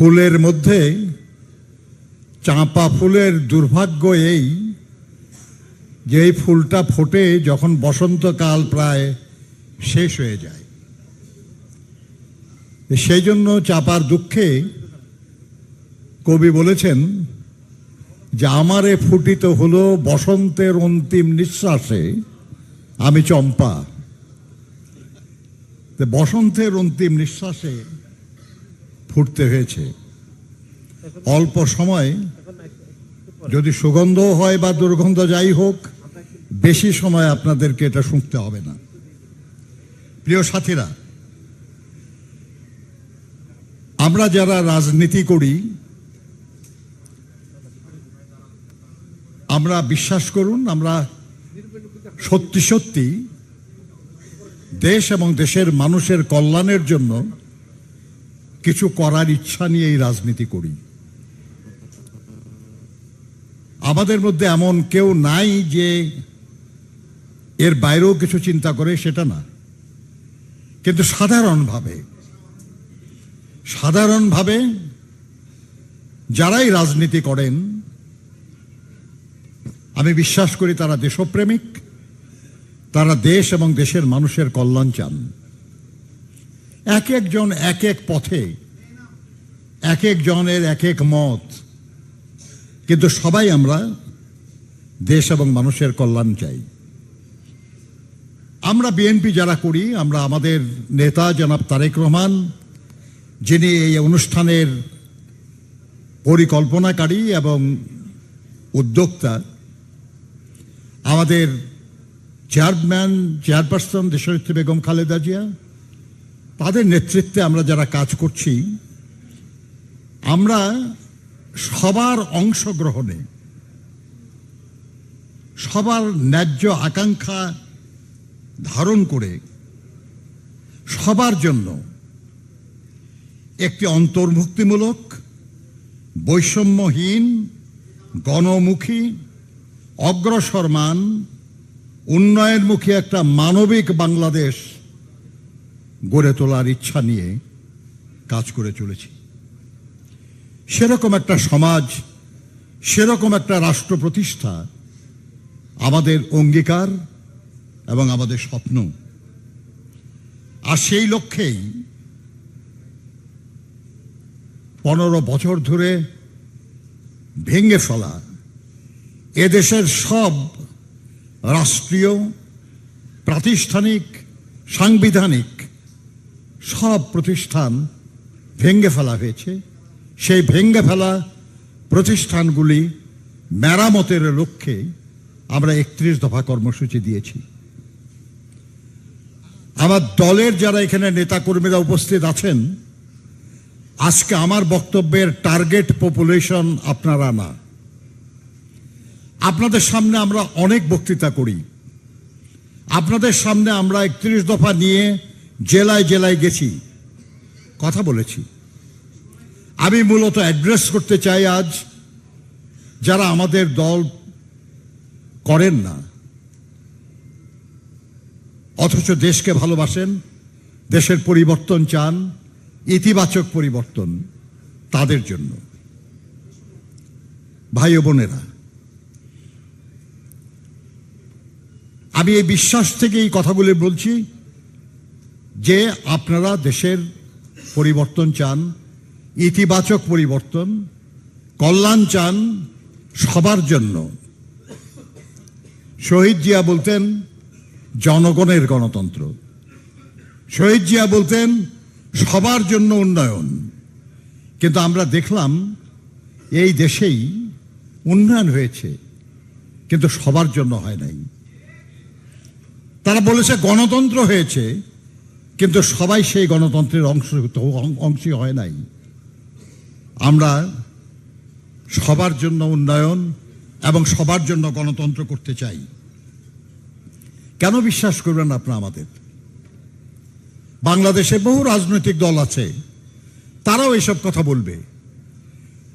ফুলের মধ্যে চাঁপা ফুলের দুর্ভাগ্য এই যে এই ফুলটা ফোটে যখন বসন্তকাল প্রায় শেষ হয়ে যায়। সেই জন্য চাঁপার দুঃখে কবি বলেছেন যে আমারে ফুটিত হলো বসন্তের অন্তিম নিঃশ্বাসে আমি চম্পা। বসন্তের অন্তিম নিঃশ্বাসে ফুটতে হয়েছে। অল্প সময় যদি সুগন্ধ হয় বা দুর্গন্ধ যাই হোক, বেশি সময় আপনাদেরকে এটা শুনতে হবে না। প্রিয় সাথীরা, আমরা যারা রাজনীতি করি, আমরা বিশ্বাস করুন, আমরা সত্যি সত্যি দেশ এবং দেশের মানুষের কল্যাণের জন্য কিছু করার ইচ্ছা নিয়ে এই রাজনীতি করি। আমাদের মধ্যে এমন কেউ নাই যে এর বাইরেও কিছু চিন্তা করে, সেটা না। কিন্তু সাধারণভাবে যারাই রাজনীতি করেন, আমি বিশ্বাস করি তারা দেশপ্রেমিক, তারা দেশ এবং দেশের মানুষের কল্যাণ চান। এক একজন এক এক পথে, এক একজনের এক এক মত, কিন্তু সবাই আমরা দেশ এবং মানুষের কল্যাণ চাই। আমরা বিএনপি যারা করি, আমরা আমাদের নেতা জনাব তারেক রহমান, যিনি এই অনুষ্ঠানের পরিকল্পনাকারী এবং উদ্যোক্তা, আমাদের চেয়ারপারসন দেশনেত্রী বেগম খালেদা জিয়া, তাদের নেতৃত্বে আমরা যারা কাজ করছি, আমরা সবার অংশগ্রহণে, সবার ন্যায্য আকাঙ্ক্ষা ধারণ করে সবার জন্য একটি অন্তর্ভুক্তিমূলক, বৈষম্যহীন, গণমুখী, অগ্রসরমান, উন্নয়নমুখী একটা মানবিক বাংলাদেশ গড়ে তোলার ইচ্ছা নিয়ে কাজ করে চলেছি। সেরকম একটা সমাজ, সেরকম একটা রাষ্ট্র প্রতিষ্ঠা আমাদের অঙ্গীকার এবং আমাদের স্বপ্ন। আর সেই লক্ষ্যেই 15 বছর ধরে ভেঙে ফেলা এদেশের সব রাষ্ট্রীয়, প্রাতিষ্ঠানিক, সাংবিধানিক সব প্রতিষ্ঠান ভেঙে ফেলা হয়েছে। সেই ভেঙে ফেলা প্রতিষ্ঠানগুলি মেরামতের লক্ষ্যে আমরা 31 দফা কর্মসূচি দিয়েছি। আমার দলের যারা এখানে নেতাকর্মীরা উপস্থিত আছেন, আজকে আমার বক্তব্যের টার্গেট পপুলেশন আপনারা না। আপনাদের সামনে আমরা অনেক বক্তৃতা করি, আপনাদের সামনে আমরা 31 দফা নিয়ে জেলায় জেলায় গেছি, কথা বলেছি। আমি মূলত অ্যাড্রেস করতে চাই আজ যারা আমাদের দল করেন না, অথচ দেশকে ভালোবাসেন, দেশের পরিবর্তন চান, ইতিবাচক পরিবর্তন, তাদের জন্য। ভাই ও বোনেরা, আমি এই বিশ্বাস থেকে এই কথাগুলি বলছি যে আপনারা দেশের পরিবর্তন চান, ইতিবাচক পরিবর্তন, কল্যাণ চান সবার জন্য। শহীদ জিয়া বলতেন জনগণের গণতন্ত্র, শহীদ জিয়া বলতেন সবার জন্য উন্নয়ন। কিন্তু আমরা দেখলাম এই দেশেই উন্নয়ন হয়েছে, কিন্তু সবার জন্য হয় নাই। তারা বলেছে গণতন্ত্র হয়েছে, কিন্তু সবাই সেই গণতন্ত্রের অংশী হয় নাই। আমরা সবার জন্য উন্নয়ন এবং সবার জন্য গণতন্ত্র করতে চাই। কেন বিশ্বাস করবেন আপনারা আমাদের? বাংলাদেশে বহু রাজনৈতিক দল আছে, তারাও এইসব কথা বলবে,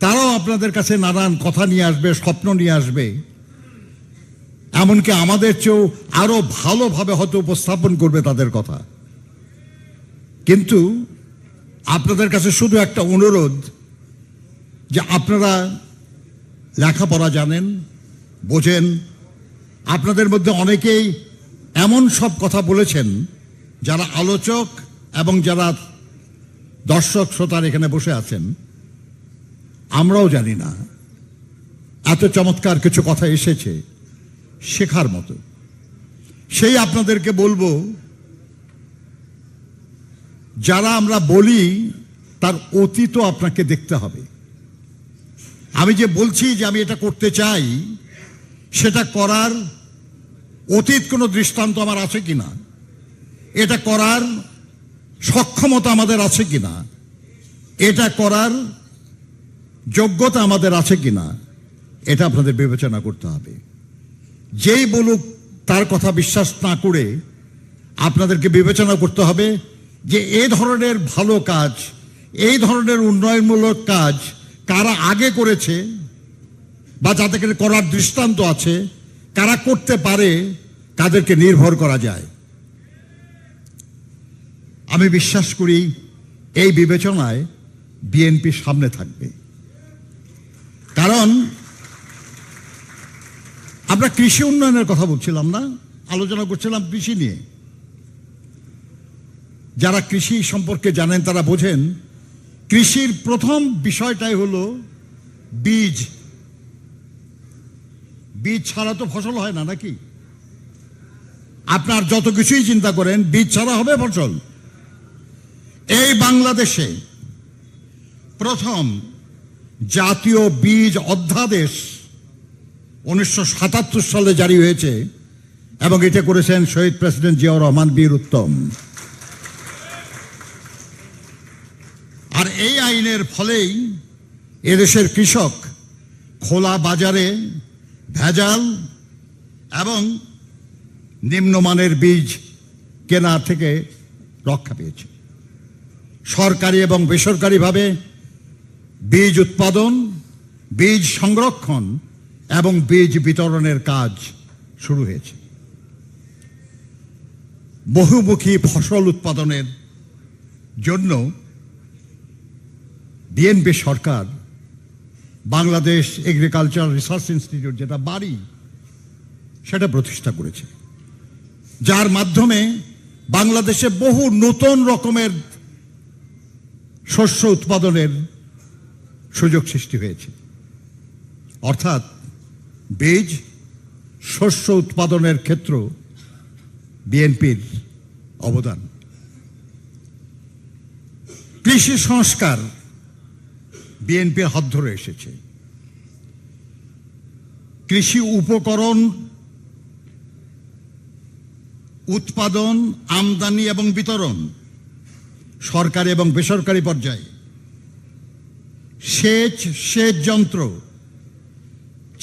তারাও আপনাদের কাছে নানান কথা নিয়ে আসবে, স্বপ্ন নিয়ে আসবে, এমনকি আমাদের চেয়েও আরো ভালোভাবে হয়তো উপস্থাপন করবে তাদের কথা। কিন্তু আপনাদের কাছে শুধু একটা অনুরোধ, যে আপনারা লেখাপড়া জানেন, বোঝেন, আপনাদের মধ্যে অনেকেই এমন সব কথা বলেছেন যারা আলোচক এবং যারা দর্শক শ্রোতার এখানে বসে আছেন আমরাও জানি না এত চমৎকার কিছু কথা এসেছে শেখার মতো। সেই আপনাদেরকে বলবো, যারা আমরা বলি তার অতীতও আপনাকে দেখতে হবে। আমি যে বলছি যে আমি এটা করতে চাই, সেটা করার অতীত কোনো দৃষ্টান্ত আমার আছে কিনা, এটা করার সক্ষমতা আমাদের আছে কিনা, এটা করার যোগ্যতা আমাদের আছে কিনা, এটা আপনাদের বিবেচনা করতে হবে। যেই বলুক তার কথা বিশ্বাস না করে আপনাদেরকে বিবেচনা করতে হবে যে এই ধরনের ভালো কাজ, এই ধরনের উন্নয়নমূলক কাজ কারা আগে করেছে বা যাদেরকে করার দৃষ্টান্ত আছে, কারা করতে পারে, তাদেরকে নির্ভর করা যায়। আমি বিশ্বাস করি এই বিবেচনায় বিএনপি সামনে থাকবে। কারণ আমরা কৃষি উন্নয়নের কথা বলছিলাম না, আলোচনা করছিলাম কৃষি নিয়ে। যারা কৃষি সম্পর্কে জানেন তারা বোঝেন, কৃষির প্রথম বিষয়টাই হলো বীজ। বীজ ছাড়া তো ফসল হয় না, নাকি? আপনার যত কিছুই চিন্তা করেন, বীজ ছাড়া হবে ফসল? এই বাংলাদেশে প্রথম জাতীয় বীজ অধ্যাদেশ 1977 সালে জারি হয়েছে এবং এটা করেছেন শহীদ প্রেসিডেন্ট জিয়াউর রহমান বীর উত্তম। আর এই আইনের ফলেই এদেশের কৃষক খোলা বাজারে ভেজাল এবং নিম্নমানের বীজ কেনা থেকে রক্ষা পেয়েছে। সরকারি এবং বেসরকারিভাবে বীজ উৎপাদন, বীজ সংরক্ষণ এবং বীজ বিতরণের কাজ শুরু হয়েছে। বহুমুখী ফসল উৎপাদনের জন্য বিএনপি সরকার বাংলাদেশ এগ্রিকালচার রিসার্চ ইনস্টিটিউট, যেটা বাড়ি, সেটা প্রতিষ্ঠা করেছে, যার মাধ্যমে বাংলাদেশে বহু নতুন রকমের শস্য উৎপাদনের সুযোগ সৃষ্টি হয়েছে। অর্থাৎ বীজ, শস্য উৎপাদনের ক্ষেত্র বিএনপির অবদান। কৃষি সংস্কার বিএনপির হাত ধরে এসেছে। কৃষি উপকরণ উৎপাদন, আমদানি এবং বিতরণ, সরকারি এবং বেসরকারি পর্যায়ে, সেচ যন্ত্র,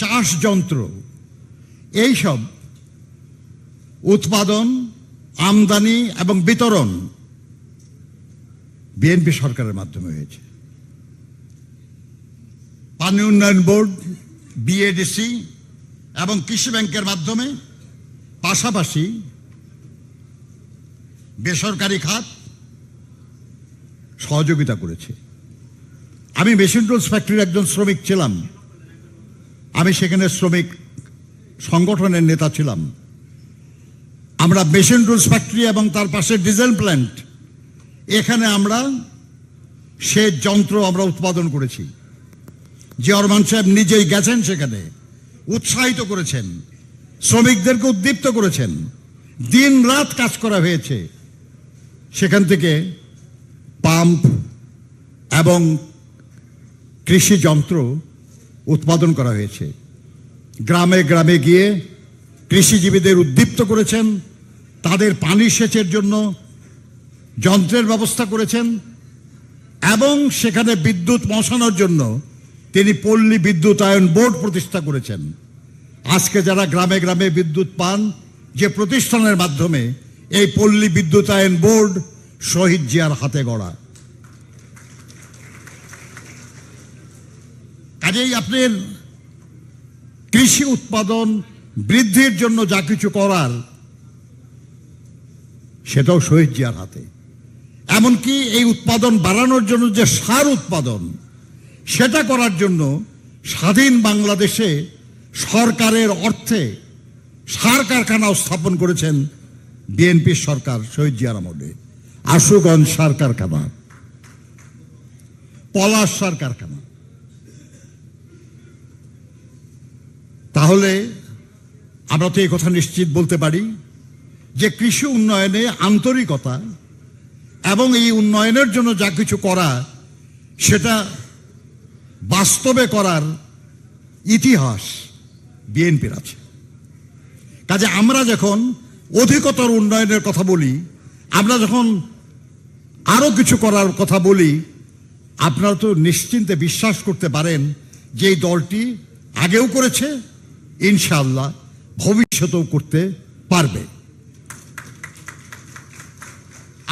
চাষ যন্ত্র, এইসব উৎপাদন, আমদানি এবং বিতরণ বিএনপি সরকারের মাধ্যমে হয়েছে। পানি উন্নয়ন বোর্ড, বিএডিসি এবং কৃষি ব্যাংকের মাধ্যমে, পাশাপাশি বেসরকারি খাত সহযোগিতা করেছে। আমি মেশিন টুলস ফ্যাক্টরির একজন শ্রমিক ছিলাম। আমি সেখানে শ্রমিক সংগঠনের নেতা ছিলাম। আমরা মেশিন টুলস ফ্যাক্টরি এবং তার পাশে ডিজেল প্ল্যান্ট, এখানে আমরা সেচ যন্ত্র আমরা উৎপাদন করেছি। জিয়াউর রহমান সাহেব নিজেই গেছেন সেখানে, উৎসাহিত করেছেন, শ্রমিকদেরকে উদ্দীপ্ত করেছেন, দিন রাত কাজ করা হয়েছে। সেখান থেকে পাম্প এবং কৃষি যন্ত্র উৎপাদন করা হয়েছে। গ্রামে গ্রামে গিয়ে কৃষিজীবীদের উদ্দীপ্ত করেছেন, তাদের পানি সেচের জন্য যন্ত্রের ব্যবস্থা করেছেন এবং সেখানে বিদ্যুৎ পৌঁছানোর জন্য তিনি পল্লী বিদ্যুতায়ন বোর্ড প্রতিষ্ঠা করেছেন। আজকে যারা গ্রামে গ্রামে বিদ্যুৎ পান, যে প্রতিষ্ঠানের মাধ্যমে, এই পল্লী বিদ্যুতায়ন বোর্ড শহীদ জিয়ার হাতে গড়া। কাজেই আপনার কৃষি উৎপাদন বৃদ্ধির জন্য যা কিছু করার, সেটাও শহীদ জিয়ার হাতে। এমনকি এই উৎপাদন বাড়ানোর জন্য যে সার উৎপাদন, সেটা করার জন্য স্বাধীন বাংলাদেশে সরকারের অর্থে সার কারখানাও স্থাপন করেছেন বিএনপির সরকার শহীদ জিয়ার আমলে। আশুগঞ্জ সার কারখানা, পলাশ সার কারখানা। তাহলে আমরা তো এই কথা নিশ্চিত বলতে পারি যে কৃষি উন্নয়নে আন্তরিকতা এবং এই উন্নয়নের জন্য যা কিছু করা সেটা বাস্তবে করার ইতিহাস বিএনপির আছে। কাজে আমরা যখন অধিকতর উন্নয়নের কথা বলি, আমরা যখন আরো কিছু করার কথা বলি, আপনারা তো নিশ্চিন্তে বিশ্বাস করতে পারেন যে এই দলটি আগেও করেছে, ইনশাআল্লাহ ভবিষ্যতেও করতে পারবে।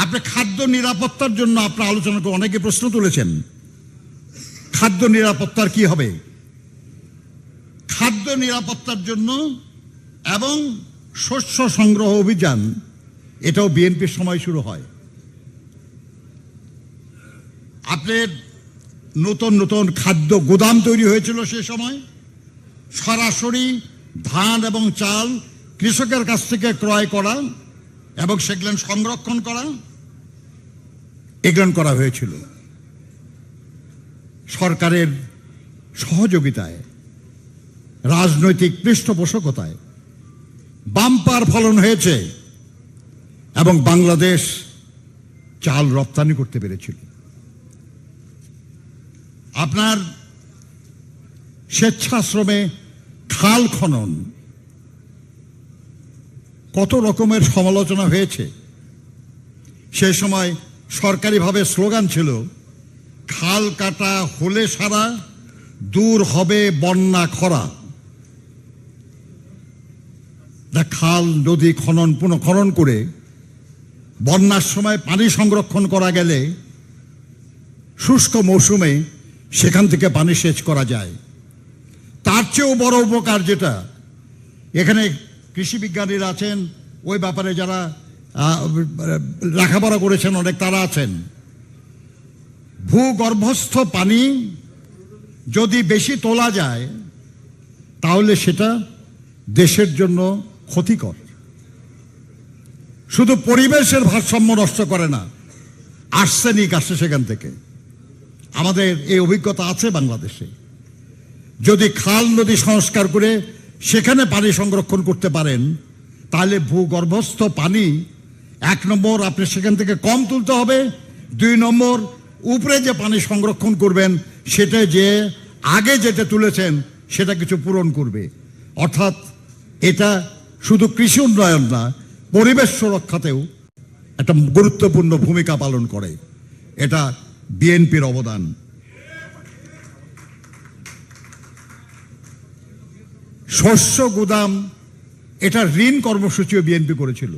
আপনি খাদ্য নিরাপত্তার জন্য আপনার আলোচনা করে অনেকে প্রশ্ন তুলেছেন, খাদ্য নিরাপত্তার কি হবে? খাদ্য নিরাপত্তার জন্য এবং শস্য সংগ্রহ অভিযান, এটাও বিএনপির সময় শুরু হয়। আপনার নতুন নতুন খাদ্য গুদাম তৈরি হয়েছিল সে সময়, সরাসরি ধান এবং চাল কৃষকের কাছ থেকে ক্রয় করা এবং সেগুলো সংরক্ষণ করা, এগুলো করা হয়েছিল সরকারের সহযোগিতায়, রাজনৈতিক পৃষ্ঠপোষকতায়। বাম্পার ফলন হয়েছে এবং বাংলাদেশ চাল রপ্তানি করতে পেরেছিল। আপনার স্বেচ্ছাশ্রমে খাল খনন, কত রকমের সমালোচনা হয়েছে। সে সময় সরকারিভাবে স্লোগান ছিল, খাল কাটা হলে সারা, দূর হবে বন্যা খরা। খাল নদী পুনঃখনন করে বন্যার সময় পানি সংরক্ষণ করা গেলে শুষ্ক মৌসুমে সেখান থেকে পানি সেচ করা যায়। তার চেয়েও বড় উপকার যেটা, এখানে কৃষি বিজ্ঞানীরা আছেন, ওই ব্যাপারে যারা লেখাপড়া করেছেন অনেক, তারা আছেন। ভূগর্ভস্থ পানি যদি বেশি তোলা যায় তাহলে সেটা দেশের জন্য ক্ষতিকর। শুধু পরিবেশের ভারসাম্য নষ্ট করে না, আর্সেনিক আসে সেখান থেকে। আমাদের এই অভিজ্ঞতা আছে বাংলাদেশে। যদি খাল নদী সংস্কার করে সেখানে পানি সংরক্ষণ করতে পারেন, তাহলে ভূগর্ভস্থ পানি, এক নম্বর আপনি সেখান থেকে কম তুলতে হবে, দুই নম্বর উপরে যে পানি সংরক্ষণ করবেন সেটা যে আগে যেটা তুলেছেন সেটা কিছু পূরণ করবে। অর্থাৎ এটা শুধু কৃষি উন্নয়ন না, পরিবেশ সুরক্ষাতেও একটা গুরুত্বপূর্ণ ভূমিকা পালন করে। এটা বিএনপির অবদান। শস্য গুদাম, এটা ঋণ কর্মসূচিও বিএনপি করেছিল।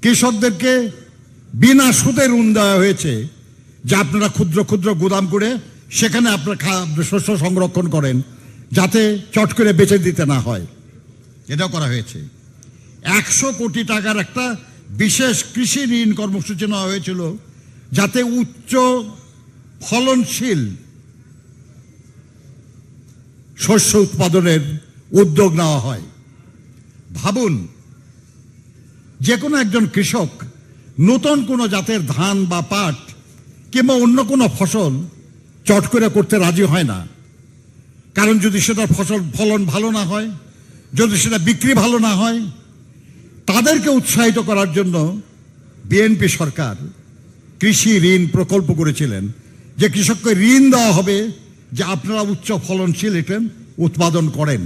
কৃষকদেরকে বিনা সুদে ঋণ দেওয়া হয়েছে যে আপনারা ক্ষুদ্র ক্ষুদ্র গুদাম করে সেখানে আপনার শস্য সংরক্ষণ করেন, যাতে চট করে বেচে দিতে না হয়। এটাও করা হয়েছে। 100 কোটি টাকার একটা বিশেষ কৃষি ঋণ কর্মসূচি নেওয়া হয়েছিল, যাতে উচ্চ ফলনশীল শস্য উৎপাদনের উদ্যোগ নেওয়া হয়। ভাবুন, যে কোনো একজন কৃষক নতুন কোনো জাতের ধান বা পাট কিংবা অন্য কোনো ফসল চট করে করতে রাজি হয় না। কারণ যদি সেটা ফলন ভালো না হয়, যদি সেটা বিক্রি ভালো না হয়, তাদেরকে উৎসাহিত করার জন্য বিএনপি সরকার কৃষি ঋণ প্রকল্প করেছিলেন, যে কৃষককে ঋণ দেওয়া হবে যে আপনারা উচ্চ ফলনশীল এটা উৎপাদন করেন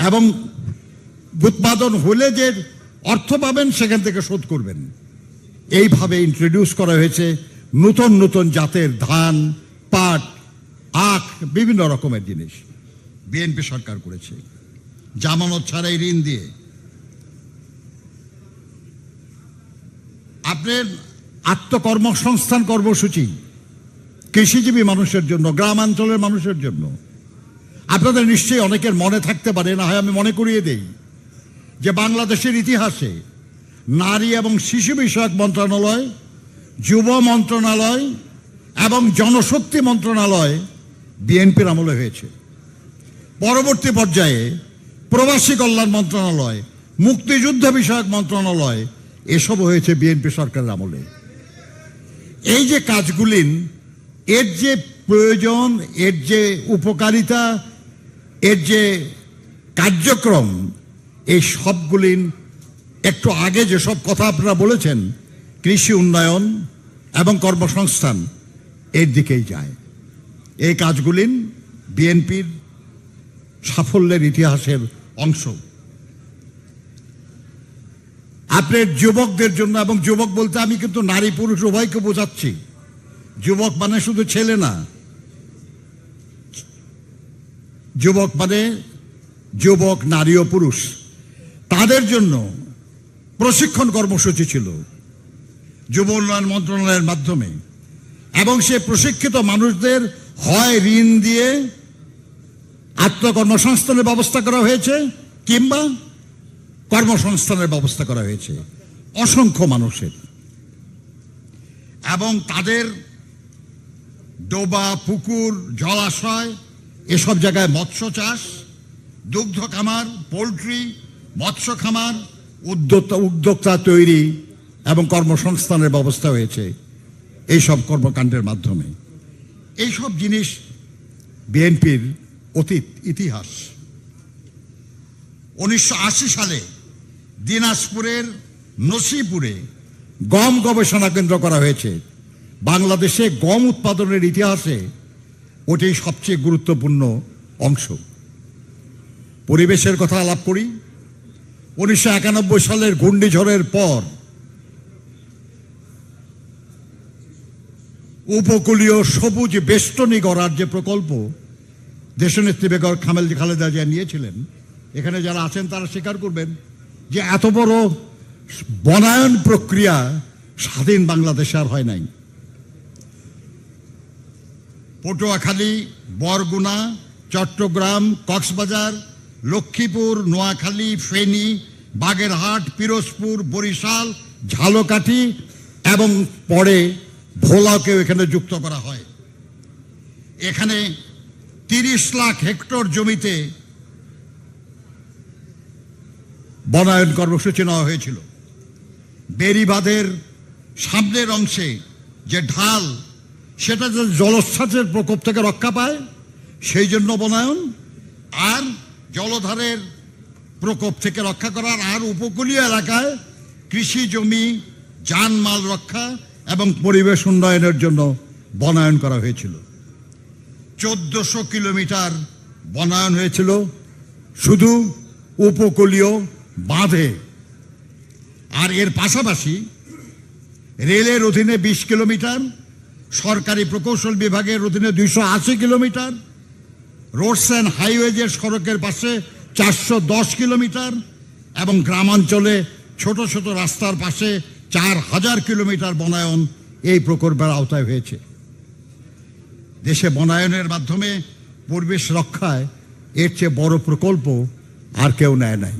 এবং উৎপাদন হলে যে অর্থ পাবেন সেখান থেকে শোধ করবেন। এইভাবে ইন্ট্রোডিউস করা হয়েছে নতুন নতুন জাতের ধান, পাট, আখ, বিভিন্ন রকমের জিনিস বিএনপি সরকার করেছে জামানত ছাড়াই ঋণ দিয়ে। আপনার আত্মকর্মসংস্থান কর্মসূচি কৃষিজীবী মানুষের জন্য, গ্রামাঞ্চলের মানুষের জন্য। আপনাদের নিশ্চয়ই অনেকের মনে থাকতে পারে, না হয় আমি মনে করিয়ে দেই, যে বাংলাদেশের ইতিহাসে নারী এবং শিশু বিষয়ক মন্ত্রণালয়, যুব মন্ত্রণালয় এবং জনশক্তি মন্ত্রণালয় বিএনপির আমলে হয়েছে। পরবর্তী পর্যায়ে প্রবাসী কল্যাণ মন্ত্রণালয়, মুক্তিযুদ্ধ বিষয়ক মন্ত্রণালয়, এসব হয়েছে বিএনপি সরকারের আমলে। এই যে কাজগুলি, এর যে প্রয়োজন, এর যে উপকারিতা, এর যে কার্যক্রম, এই সবগুলি একটু আগে যেসব কথা আপনারা বলেছেন, কৃষি উন্নয়ন এবং কর্মসংস্থান, এর দিকেই যায়। এই কাজগুলি বিএনপির সাফল্যের ইতিহাসের অংশ। আপনার যুবকদের জন্য, এবং যুবক বলতে আমি কিন্তু নারী পুরুষ উভয়কে বোঝাচ্ছি, যুবক মানে শুধু ছেলে না, যুবক মানে যুবক, নারী ও পুরুষ, তাদের জন্য প্রশিক্ষণ কর্মসূচি ছিল যুব উন্নয়ন মন্ত্রণালয়ের মাধ্যমে। এবং সে প্রশিক্ষিত মানুষদের হয় ঋণ দিয়ে আত্মকর্মসংস্থানের ব্যবস্থা করা হয়েছে, কিংবা কর্মসংস্থানের ব্যবস্থা করা হয়েছে অসংখ্য মানুষের। এবং তাদের ডোবা, পুকুর, জলাশয়, এসব জায়গায় মৎস্য চাষ, দুগ্ধ খামার, পোলট্রি, মৎস্য খামার, উদ্যোক্তা তৈরি এবং কর্মসংস্থানের ব্যবস্থা হয়েছে এইসব কর্মকাণ্ডের মাধ্যমে। এইসব জিনিস বিএনপির অতীত ইতিহাস। 1980 সালে দিনাজপুরের নসিপুরে গম গবেষণা কেন্দ্র করা হয়েছে। বাংলাদেশে গম উৎপাদনের ইতিহাসে ওটি সবচেয়ে গুরুত্বপূর্ণ অংশ। পরিবেশের কথা আলাপ করি। 1991 সালের ঘূর্ণিঝড়ের পর উপকূলীয় সবুজ বেষ্টনী গড়ার যে প্রকল্প দেশনেত্রী বেগম খালেদা জিয়া নিয়েছিলেন, এখানে যারা আছেন তারা স্বীকার করবেন যে এত বড় বনায়ন প্রক্রিয়া স্বাধীন বাংলাদেশে আর হয় নাই। পটুয়াখালী, বরগুনা, চট্টগ্রাম, কক্সবাজার, লক্ষ্মীপুর, নোয়াখালী, ফেনী, বাগেরহাট, পিরোজপুর, বরিশাল, ঝালকাঠি এবং পরে ভোলাকেও এখানে যুক্ত করা হয়। এখানে 30 লাখ হেক্টর জমিতে বনায়ন কর্মসূচি নেওয়া হয়েছিল। বেড়িবাঁধের সামনের অংশে যে ঢাল, সেটা যে জলোচ্ছ্বাসের প্রকোপ থেকে রক্ষা পায় সেই জন্য বনায়ন, আর জলধারের প্রকোপ থেকে রক্ষা করার, আর উপকূলীয় এলাকায় কৃষি জমি, জানমাল রক্ষা এবং পরিবেশ উন্নয়নের জন্য বনায়ন করা হয়েছিল। 1400 কিলোমিটার বনায়ন হয়েছিল শুধু উপকূলীয় বাঁধে। আর এর পাশাপাশি রেলের অধীনে 20 কিলোমিটার, সরকারি প্রকৌশল বিভাগের অধীনে 280 কিলোমিটার, রোডস অ্যান্ড হাইওয়েজের সড়কের পাশে 410 কিলোমিটার এবং গ্রামাঞ্চলে ছোট ছোট রাস্তার পাশে 4000 কিলোমিটার বনায়ন এই প্রকল্পের আওতায় হয়েছে। দেশে বনায়নের মাধ্যমে পরিবেশ রক্ষায় এর চেয়ে বড় প্রকল্প আর কেউ নেয় নাই।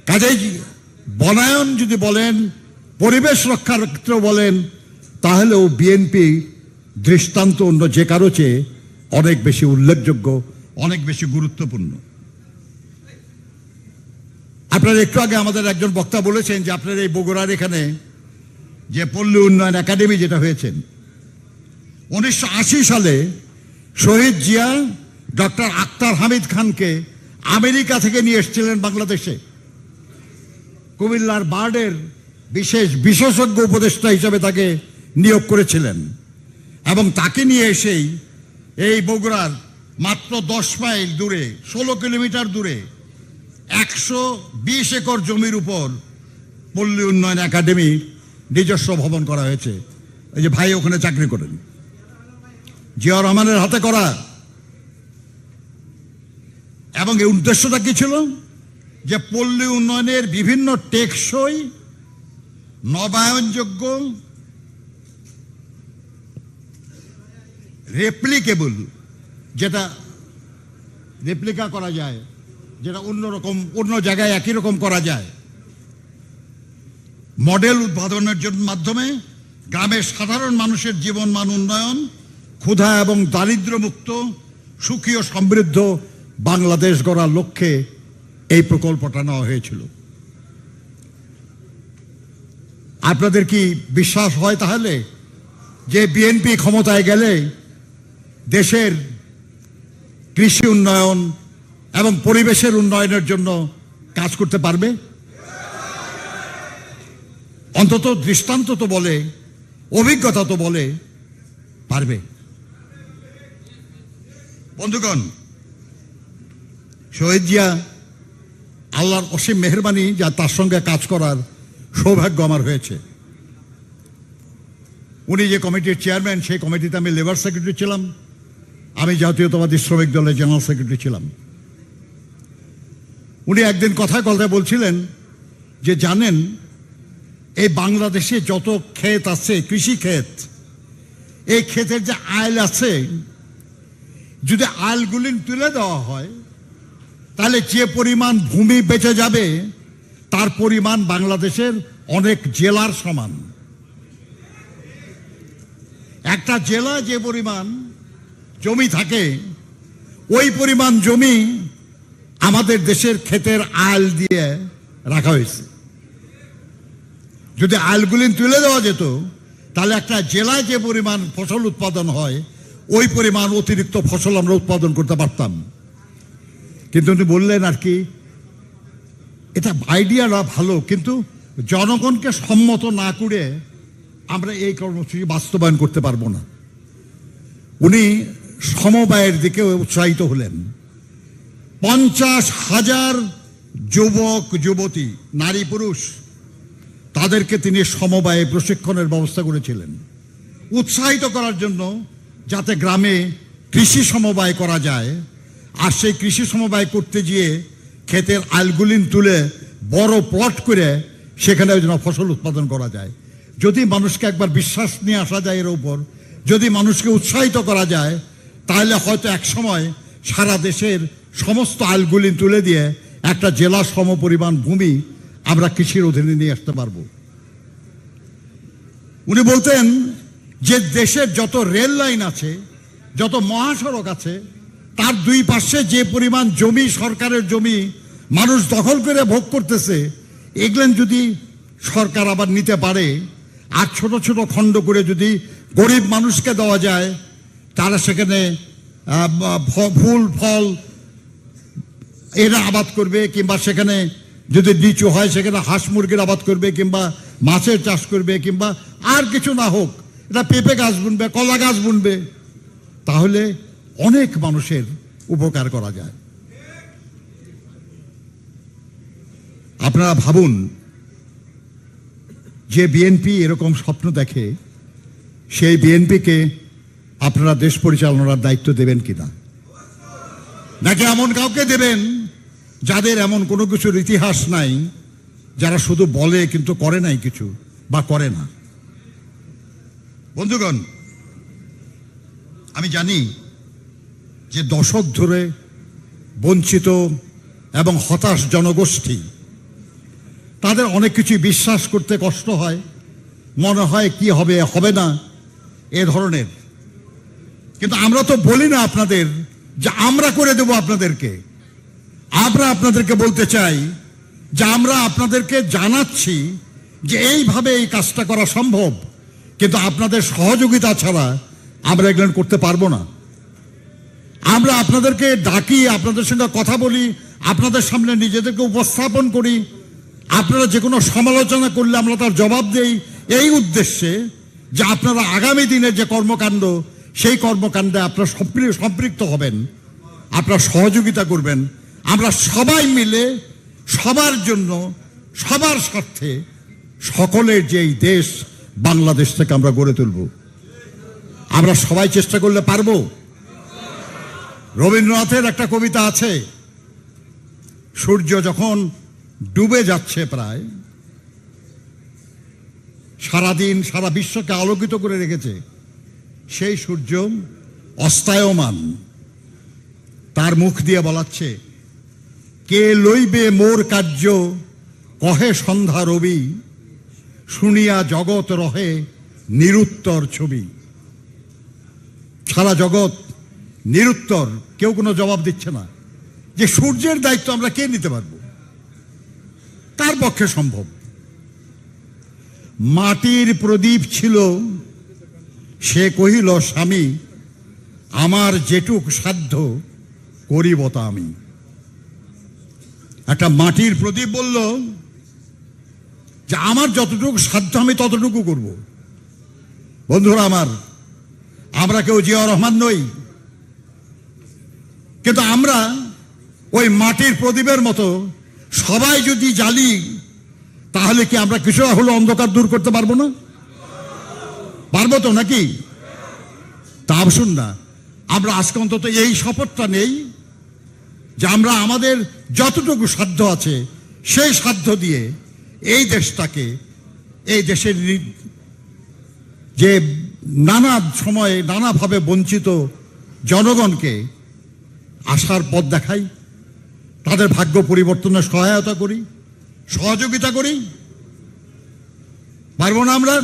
কাজেই বনায়ন যদি বলেন, পরিবেশ রক্ষার ক্ষেত্রে বলেন, তাহলেও বিএনপি দৃষ্টান্ত অন্য যে কারো চেয়ে অনেক বেশি উল্লেখযোগ্য, অনেক বেশি গুরুত্বপূর্ণ। আপনারা একটু আগে আমাদের একজন বক্তা বলেছেন যে আপনার এই বগুড়ার এখানে যে পল্লী উন্নয়ন একাডেমি যেটা হয়েছেন, 1980 সালে শহীদ জিয়া ডক্টর আক্তার হামিদ খানকে আমেরিকা থেকে নিয়ে এসেছিলেন বাংলাদেশে। কুমিল্লার বার্ডের বিশেষজ্ঞ উপদেষ্টা হিসেবে তাকে নিয়োগ করেছিলেন এবং তাকে নিয়ে এসেই এই বগুড়ার মাত্র 10 মাইল দূরে, 16 কিলোমিটার দূরে 120 একর জমির উপর পল্লী উন্নয়ন একাডেমি নিজস্ব ভবন করা হয়েছে। এই যে ভাই ওখানে চাকরি করেন, জিয়া রহমানের হাতে করা। এবং এই উদ্দেশ্যটা কি ছিল? যে পল্লী উন্নয়নের বিভিন্ন টেকসই, নবায়নযোগ্য, রেপ্লিকেবল, যেটা রেপ্লিকা করা যায়, যেটা অন্যরকম, অন্য জায়গায় একই রকম করা যায়, মডেল উদ্ভাবনের জন্য মাধ্যমে গ্রামের সাধারণ মানুষের জীবনমান উন্নয়ন, ক্ষুধা এবং দারিদ্র্য মুক্ত সুখী ও সমৃদ্ধ বাংলাদেশ গড়ার লক্ষ্যে এই প্রকল্পটা নেওয়া হয়েছিল। আপনাদের কি বিশ্বাস হয় তাহলে যে বিএনপি ক্ষমতায় গেলে দেশের কৃষি উন্নয়ন এবং পরিবেশের উন্নয়নের জন্য কাজ করতে পারবে? অন্তত দৃষ্টান্ত তো বলে, অভিজ্ঞতা তো বলে পারবে। বন্ধুগণ, শহীদ জিয়া, আল্লাহর অসীম মেহেরবানি যা তার সঙ্গে কাজ করার সৌভাগ্য আমার হয়েছে। উনি যে কমিটির চেয়ারম্যান, সেই কমিটিতে আমি লেবার সেক্রেটারি ছিলাম, আমি জাতীয়তাবাদী শ্রমিক দলের জেনারেল সেক্রেটারি ছিলাম। উনি একদিন কথায় কথায় বলছিলেন যে জানেন, এই বাংলাদেশে যত ক্ষেত আছে, কৃষি ক্ষেত, এই ক্ষেতের যে আইল আছে, যদি আইলগুলি তুলে দেওয়া হয় তাহলে যে পরিমাণ ভূমি বেঁচে যাবে তার পরিমাণ বাংলাদেশের অনেক জেলার সমান। একটা জেলা যে পরিমাণ জমি থাকে, ওই পরিমাণ জমি আমাদের দেশের ক্ষেতের আইল দিয়ে রাখা হয়েছে। যদি আইলগুলি তুলে দেওয়া যেত তাহলে একটা জেলায় যে পরিমাণ ফসল উৎপাদন হয়, ওই পরিমাণ অতিরিক্ত ফসল আমরা উৎপাদন করতে পারতাম। কিন্তু উনি বললেন আর কি, এটা আইডিয়াটা ভালো, কিন্তু জনগণকে সম্মত না করে আমরা এই কর্মসূচি বাস্তবায়ন করতে পারবো না। উনি সমবায়ের দিকে উৎসাহিত হলেন। 50,000 যুবক যুবতী, নারী পুরুষ, তাদেরকে তিনি সমবায়ে প্রশিক্ষণের ব্যবস্থা করেছিলেন উৎসাহিত করার জন্য, যাতে গ্রামে কৃষি সমবায় করা যায়। আর সেই কৃষি সমবায় করতে গিয়ে ক্ষেতের আইলগুলিন তুলে বড় প্লট করে সেখানে যেন ফসল উৎপাদন করা যায়। যদি মানুষকে একবার বিশ্বাস নিয়ে আসা যায় এর উপর, যদি মানুষকে উৎসাহিত করা যায়, তাহলে হয়তো এক সময় সারা দেশের সমস্ত আইলগুলিন তুলে দিয়ে একটা জেলা সমপরিমাণ ভূমি আমরা কৃষির অধীনে নিয়ে আসতে পারবো। উনি বলতেন যে দেশের যত রেল লাইন আছে, যত মহাসড়ক আছে, তার দুই পাশে যে পরিমাণ জমি, সরকারের জমি মানুষ দখল করে ভোগ করতেছে, এগুলো যদি সরকার আবার নিতে পারে আর ছোট ছোট খণ্ড করে যদি গরিব মানুষকে দেওয়া যায়, তারা সেখানে ফুল ফল এরা আবাদ করবে, কিংবা সেখানে যদি নিচু হয় সেখানে হাঁস মুরগির আবাদ করবে, কিংবা মাছের চাষ করবে, কিংবা আর কিছু না হোক এটা পেঁপে গাছ বুনবে, কলা গাছ বুনবে, তাহলে অনেক মানুষের উপকার করা যায়। আপনারা ভাবুন যে বিএনপি এরকম স্বপ্ন দেখে, সেই বিএনপিকে আপনারা দেশ পরিচালনার দায়িত্ব দেবেন কিনা, নাকি এমন কাউকে দেবেন যাদের এমন কোনো কিছুর ইতিহাস নাই, যারা শুধু বলে কিন্তু করে নাই কিছু বা করে না। বন্ধুগণ, আমি জানি যে দশক ধরে বঞ্চিত এবং হতাশ জনগোষ্ঠী, তাদের অনেক কিছু বিশ্বাস করতে কষ্ট হয়, মনে হয় কি হবে হবে না এ ধরনের। কিন্তু আমরা তো বলি না আপনাদের যে আমরা করে দেব আপনাদেরকে। আমরা আপনাদেরকে বলতে চাই যে আমরা আপনাদেরকে জানাচ্ছি যে এইভাবে এই কাজটা করা সম্ভব, কিন্তু আপনাদের সহযোগিতা ছাড়া আমরা এগুলো করতে পারবো না। আমরা আপনাদেরকে ডাকি, আপনাদের সঙ্গে কথা বলি, আপনাদের সামনে নিজেদেরকে উপস্থাপন করি, আপনারা যে কোনো সমালোচনা করলে আমরা তার জবাব দেই, এই উদ্দেশ্যে যে আপনারা আগামী দিনের যে কর্মকাণ্ড, সেই কর্মকাণ্ডে আপনারা সম্পৃক্ত হবেন, আপনারা সহযোগিতা করবেন। আমরা সবাই মিলে সবার জন্য, সবার স্বার্থে, সকলের যে এই দেশ বাংলাদেশ থেকে আমরা গড়ে তুলব, আমরা সবাই চেষ্টা করলে পারবো। রবীন্দ্রনাথের একটা কবিতা আছে, সূর্য যখন ডুবে যাচ্ছে প্রায়, সারাদিন সারা বিশ্বকে আলোকিত করে রেখেছে, সেই সূর্য অস্তায়মান, তার মুখ দিয়ে বলাচ্ছে, কে লইবে মোর কার্য কহে সন্ধ্যা রবি, শুনিয়া জগৎ রহে নিরুত্তর ছবি। সারা জগৎ নিরুত্তর, কেউ কোনো জবাব দিচ্ছে না যে সূর্যের দায়িত্ব আমরা কে নিতে পারবো, কার পক্ষে সম্ভব। মাটির প্রদীপ ছিল, সে কহিল স্বামী, আমার যেটুক সাধ্য করিব তা আমি। একটা মাটির প্রদীপ বলল যে আমার যতটুকু সাধ্য আমি ততটুকু করব। বন্ধুরা আমার, আমরা কেউ জিয়াউর রহমান নই, কিন্তু আমরা ওই মাটির প্রদীপের মতো সবাই যদি জ্বালি, তাহলে কি আমরা কিছুটা হলো অন্ধকার দূর করতে পারবো না? পারবো তো নাকি? তা শুন না, আমরা আজকে অন্তত এই শপথটা নেই যে আমরা আমাদের যতটুকু সাধ্য আছে সেই সাধ্য দিয়ে এই দেশটাকে, এই দেশের যে নানা সময়ে নানাভাবে বঞ্চিত জনগণকে আসার পথ দেখাই, তাদের ভাগ্য পরিবর্তনের সহায়তা করি, সহযোগিতা করি। পারবো না আমরা?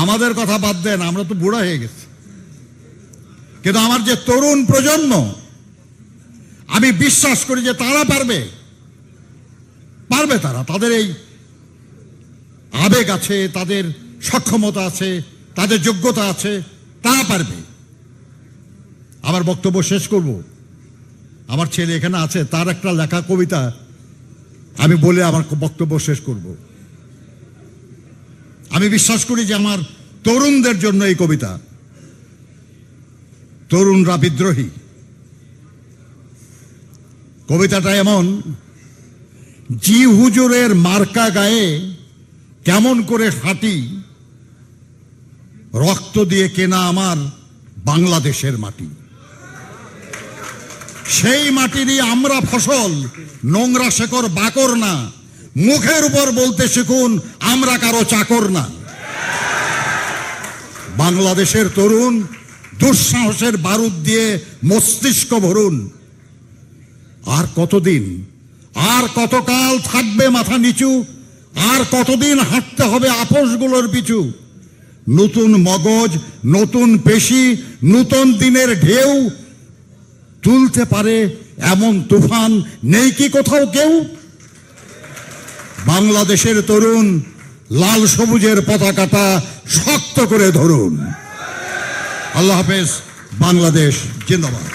আমাদের কথা বাদ দেন, আমরা তো বুড়া হয়ে গেছি, কিন্তু আমার যে তরুণ প্রজন্ম, আমি বিশ্বাস করি যে তারা পারবে। তারা, তাদের এই আবেগ আছে, তাদের সক্ষমতা আছে, তাদের যোগ্যতা আছে, তারা পারবে। আমার বক্তব্য শেষ করব, আমার ছেলে এখানে আছে, তার একটা লেখা কবিতা আমি বলে আমার বক্তব্য শেষ করব। আমি বিশ্বাস করি যে আমার তরুণদের জন্য এই কবিতা। তরুণরা বিদ্রোহী। কবিতাটা এমন: জি হুজুরের মার্কা গায়ে কেমন করে ফাটি, রক্ত দিয়ে কেনা আমার বাংলাদেশের মাটি। সেই মাটিরই আমরা ফসল, নোংরা শেকড় বাকর না। মুখের উপর বলতে শিখুন আমরা কারো চাকর না। বাংলাদেশের তরুণ, দুঃসাহসের বারুদ দিয়ে মস্তিষ্ক ভরুন। আর কতদিন, আর কতকাল থাকবে মাথা নিচু, আর কতদিন হাঁটতে হবে আপোষগুলোর পিছু। নতুন মগজ, নতুন পেশি, নতুন দিনের ঢেউ তুলতে পারে এমন তুফান নেই কি কোথাও কেউ? বাংলাদেশের তরুণ, লাল সবুজের পতাকাটা শক্ত করে ধরুন। আল্লাহ হাফেজ। বাংলাদেশ জিন্দাবাদ।